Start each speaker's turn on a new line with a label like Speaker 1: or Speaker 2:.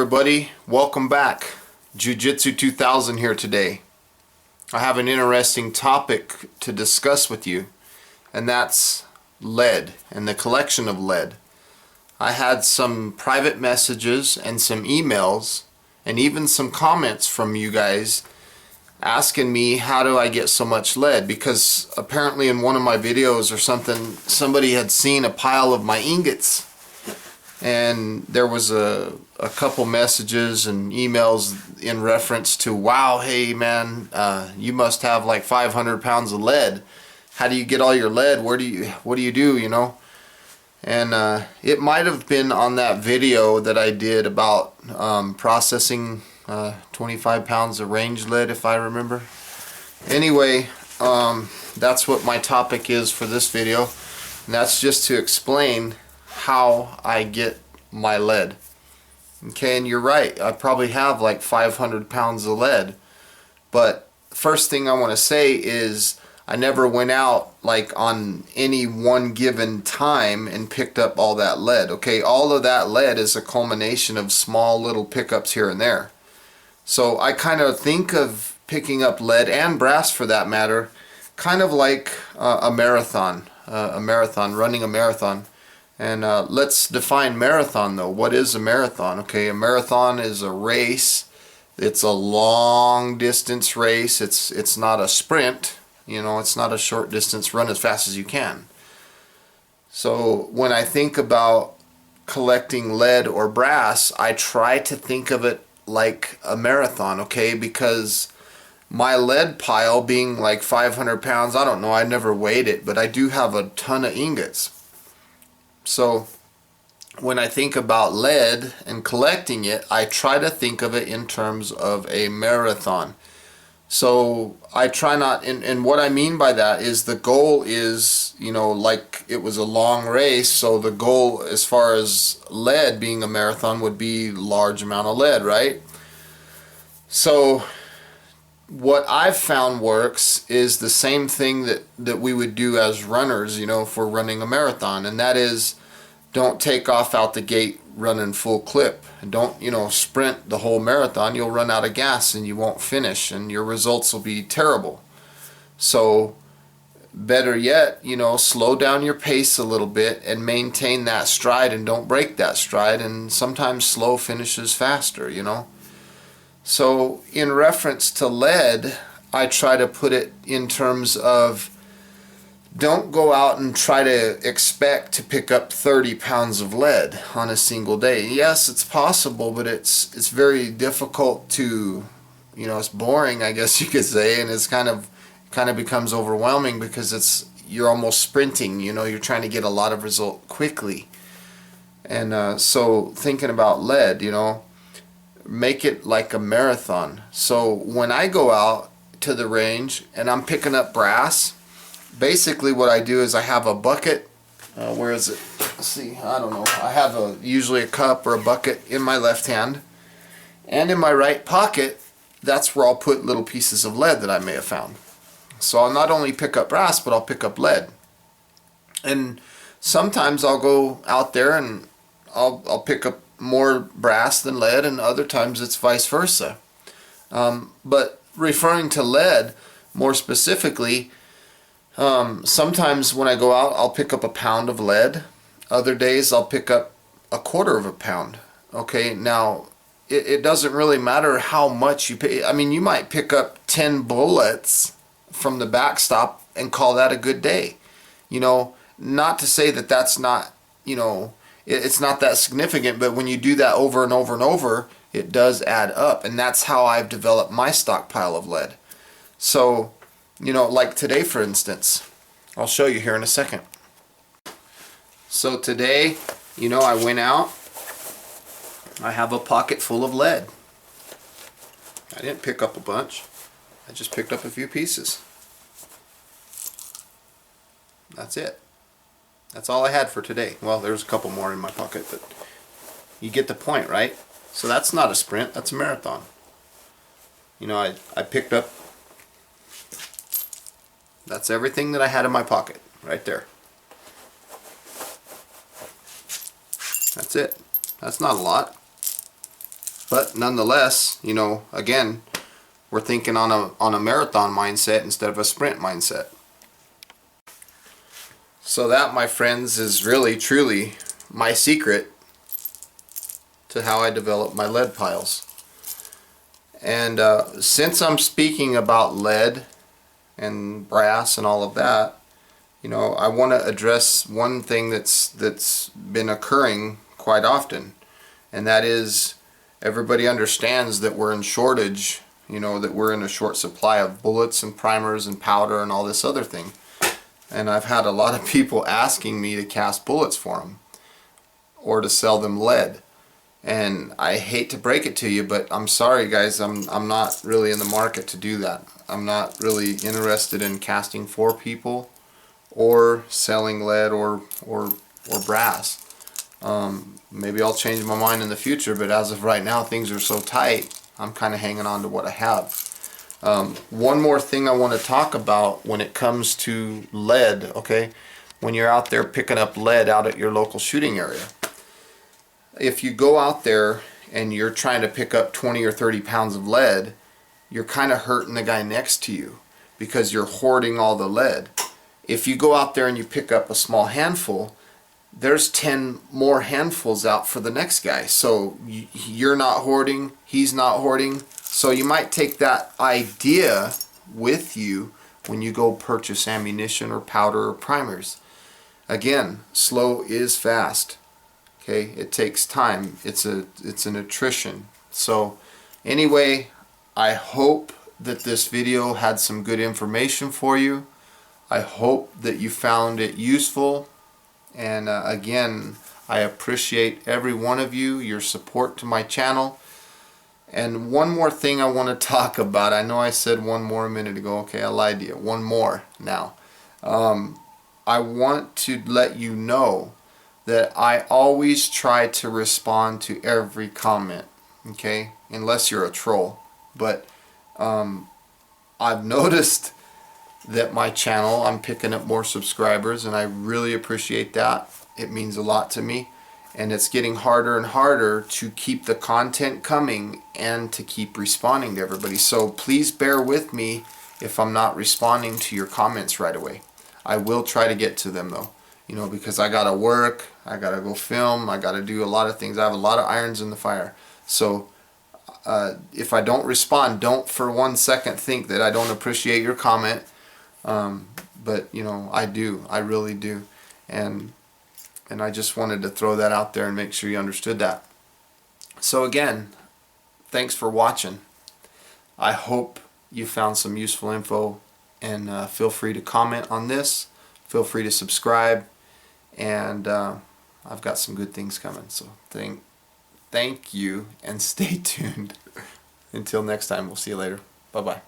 Speaker 1: everybody, welcome back. Jiu-Jitsu 2000 here today. I have an interesting topic to discuss with you, and that's lead and the collection of lead. I had some private messages and some emails and even some comments from you guys asking me how do I get so much lead, because apparently in one of my videos or something somebody had seen a pile of my ingots, and there was a couple messages and emails in reference to, wow, hey man, you must have like 500 pounds of lead. How do you get all your lead? What do you do, you know? And it might have been on that video that I did about processing 25 pounds of range lead, if I remember. Anyway, that's what my topic is for this video, and that's just to explain how I get my lead. Okay, and you're right, I probably have like 500 pounds of lead, but first thing I want to say is I never went out like on any one given time and picked up all that lead. Okay, all of that lead is a culmination of small little pickups here and there. So I kind of think of picking up lead and brass for that matter kind of like a marathon, running a marathon. And let's define marathon though. What is a marathon? Okay, a marathon is a race. It's a long distance race. It's not a sprint. You know, it's not a short distance run as fast as you can. So when I think about collecting lead or brass, I try to think of it like a marathon, okay? Because my lead pile being like 500 pounds, I don't know, I never weighed it, but I do have a ton of ingots. So when I think about lead and collecting it, I try to think of it in terms of a marathon. So I try not, and what I mean by that is the goal is, you know, like it was a long race, so the goal as far as lead being a marathon would be large amount of lead, right? So what I've found works is the same thing that we would do as runners, you know, if we're running a marathon, and that is don't take off out the gate running full clip. Don't, you know, sprint the whole marathon. You'll run out of gas and you won't finish and your results will be terrible. So better yet, you know, slow down your pace a little bit and maintain that stride and don't break that stride, and sometimes slow finishes faster, you know. So in reference to lead, I try to put it in terms of don't go out and try to expect to pick up 30 pounds of lead on a single day. Yes, it's possible, but it's very difficult to, you know, it's boring, I guess you could say, and it's kind of becomes overwhelming because you're almost sprinting, you know, you're trying to get a lot of result quickly. And so thinking about lead, you know, make it like a marathon. So when I go out to the range and I'm picking up brass, basically what I do is I have a bucket, where is it? Let's see, I don't know. I have usually a cup or a bucket in my left hand, and in my right pocket, that's where I'll put little pieces of lead that I may have found. So I'll not only pick up brass, but I'll pick up lead. And sometimes I'll go out there and I'll pick up more brass than lead, and other times it's vice versa. But referring to lead more specifically, sometimes when I go out I'll pick up a pound of lead. Other days I'll pick up a quarter of a pound. Okay, now it doesn't really matter how much you pay. I mean, you might pick up 10 bullets from the backstop and call that a good day. You know, not to say that that's not, you know, it's not that significant, but when you do that over and over and over, it does add up, and that's how I've developed my stockpile of lead. So, you know, like today for instance, I'll show you here in a second. So today, you know, I went out, I have a pocket full of lead. I didn't pick up a bunch, I just picked up a few pieces. That's it. That's all I had for today. Well, there's a couple more in my pocket, but you get the point, right? So that's not a sprint, that's a marathon. You know, I picked up, that's everything that I had in my pocket, right there. That's it. That's not a lot. But nonetheless, you know, again, we're thinking on a marathon mindset instead of a sprint mindset. So that, my friends, is really truly my secret to how I develop my lead piles. And since I'm speaking about lead and brass and all of that, you know, I want to address one thing that's been occurring quite often, and that is everybody understands that we're in shortage, you know, that we're in a short supply of bullets and primers and powder and all this other thing. And I've had a lot of people asking me to cast bullets for them or to sell them lead. And I hate to break it to you, but I'm sorry guys, I'm not really in the market to do that. I'm not really interested in casting for people or selling lead or brass. Maybe I'll change my mind in the future, but as of right now things are so tight, I'm kind of hanging on to what I have. One more thing I want to talk about when it comes to lead, okay? When you're out there picking up lead out at your local shooting area. If you go out there and you're trying to pick up 20 or 30 pounds of lead, you're kind of hurting the guy next to you because you're hoarding all the lead. If you go out there and you pick up a small handful, there's 10 more handfuls out for the next guy. So you're not hoarding, he's not hoarding. So you might take that idea with you when you go purchase ammunition or powder or primers. Again, slow is fast. Okay, it takes time. It's an attrition. So anyway, I hope that this video had some good information for you. I hope that you found it useful. And again, I appreciate every one of you, your support to my channel. And one more thing I want to talk about. I know I said one more a minute ago. Okay, I lied to you. One more now. I want to let you know that I always try to respond to every comment, okay? Unless you're a troll. But I've noticed that my channel, I'm picking up more subscribers, and I really appreciate that. It means a lot to me. And it's getting harder and harder to keep the content coming and to keep responding to everybody. So please bear with me if I'm not responding to your comments right away. I will try to get to them though. You know, because I gotta work, I gotta go film, I gotta do a lot of things. I have a lot of irons in the fire. So if I don't respond, don't for 1 second think that I don't appreciate your comment. But you know, I do. I really do. And I just wanted to throw that out there and make sure you understood that. So again, thanks for watching. I hope you found some useful info, and feel free to comment on this. Feel free to subscribe. And I've got some good things coming, so thank you, and stay tuned. Until next time, we'll see you later. Bye-bye.